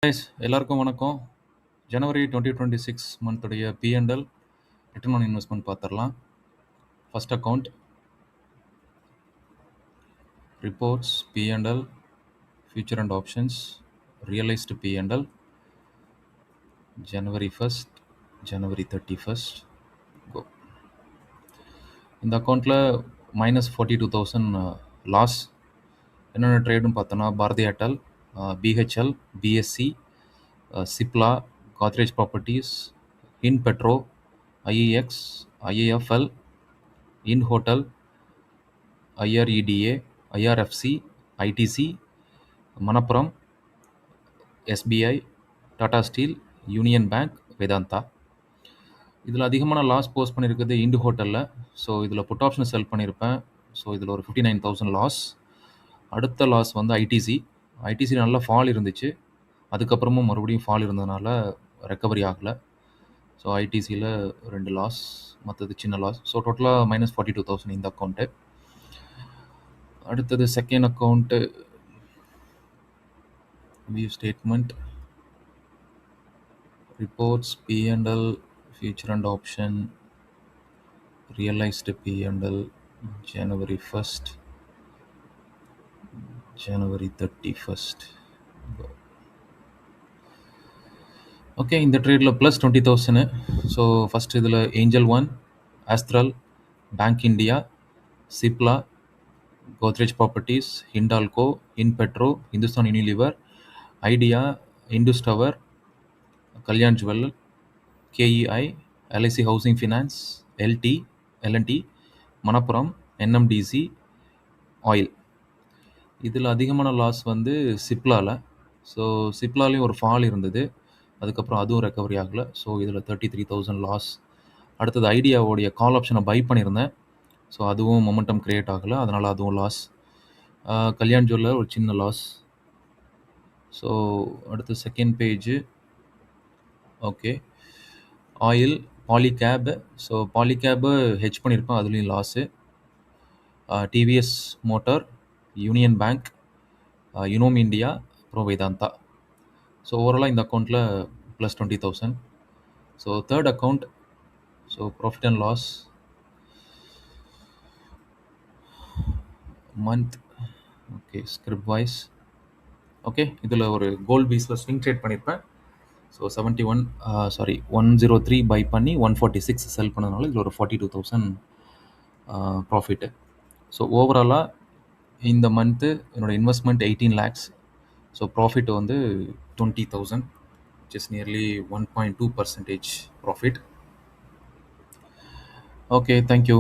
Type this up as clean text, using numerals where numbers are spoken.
Guys எல்லாருக்கும் வணக்கம். ஜனவரி 2026 மந்த்துடைய P&L ரிட்டர்ன் ஆன் இன்வெஸ்ட்மெண்ட் பார்த்துடலாம். First account reports P&L future and options realised P&L January 1st January 31st கோ. இந்த அக்கௌண்ட்டில் -42,000 லாஸ். என்னென்ன ட்ரேடுன்னு பார்த்தோன்னா Bharti Airtel, BHL, BSC, Cipla, Godrej properties, இன் பெட்ரோ, IEX, IIFL, இன் hotel, IREDA, IRFC, ITC, Manappuram, SBI, Tata steel, union bank, Vedanta. இதில் அதிகமான லாஸ் போஸ்ட் பண்ணியிருக்குது இண்டு ஹோட்டலில். ஸோ இதில் புட் ஆப்ஷன் செல் பண்ணியிருப்பேன். ஸோ இதில் ஒரு 59,000 லாஸ். அடுத்த லாஸ் வந்து ஐடிசி நல்ல ஃபால் இருந்துச்சு. அதுக்கப்புறமும் மறுபடியும் ஃபால் இருந்ததுனால ரெக்கவரி ஆகலை. ஸோ ஐடிசியில் 2 லாஸ், மற்றது சின்ன லாஸ். ஸோ டோட்டலாக -42,000 இந்த அக்கௌண்ட்டு. அடுத்தது second account view statement reports P&L future and option realised P&L January 1st January 31st. Okay, இந்த ட்ரேடில் +20,000. ஸோ ஃபஸ்ட் இதில் Angel One, Astral, Bank India, Cipla, Godrej properties, Hindalco, இன் பெட்ரோ, Hindustan Unilever, Idea, Indus Tower, Kalyan jewel, KEI, LIC housing finance, LNT, Manappuram, NMDC, oil. இதில் அதிகமான loss வந்து சிப்லாவில். So சிப்லாலையும் ஒரு fall இருந்தது. அதுக்கப்புறம் அதுவும் ரெக்கவரி ஆகலை. ஸோ இதில் 33,000 லாஸ். அடுத்தது ஐடியாவோடைய கால் ஆப்ஷனை பை பண்ணியிருந்தேன். ஸோ அதுவும் மொமெண்டம் கிரியேட் ஆகலை, அதனால் அதுவும் லாஸ். கல்யாண் ஜுவல்லில் ஒரு சின்ன லாஸ். ஸோ அடுத்து second page. Okay, oil, Polycab. So Polycab hedge பண்ணியிருப்பேன், அதுலேயும் loss. TVS motor, union bank, யுனோம் இண்டியா, அப்புறம் வேதாந்தா. ஸோ ஓவராலாக இந்த அக்கௌண்ட்டில் +20,000. So third account, so profit and loss month. Okay, script wise. Okay, இதில் ஒரு கோல்ட் பீஸில் ஸ்விங் ட்ரேட் பண்ணியிருப்பேன். ஸோ 103 பை பண்ணி 146 செல் பண்ணதுனால இதில் ஒரு 42,000 ப்ராஃபிட்டு. ஸோ ஓவராலாக இந்த மந்த்து என்னோடய இன்வெஸ்ட்மெண்ட் 18 lakhs. ஸோ ப்ராஃபிட் வந்து 20,000, which is nearly 1.2% profit. Okay, thank you.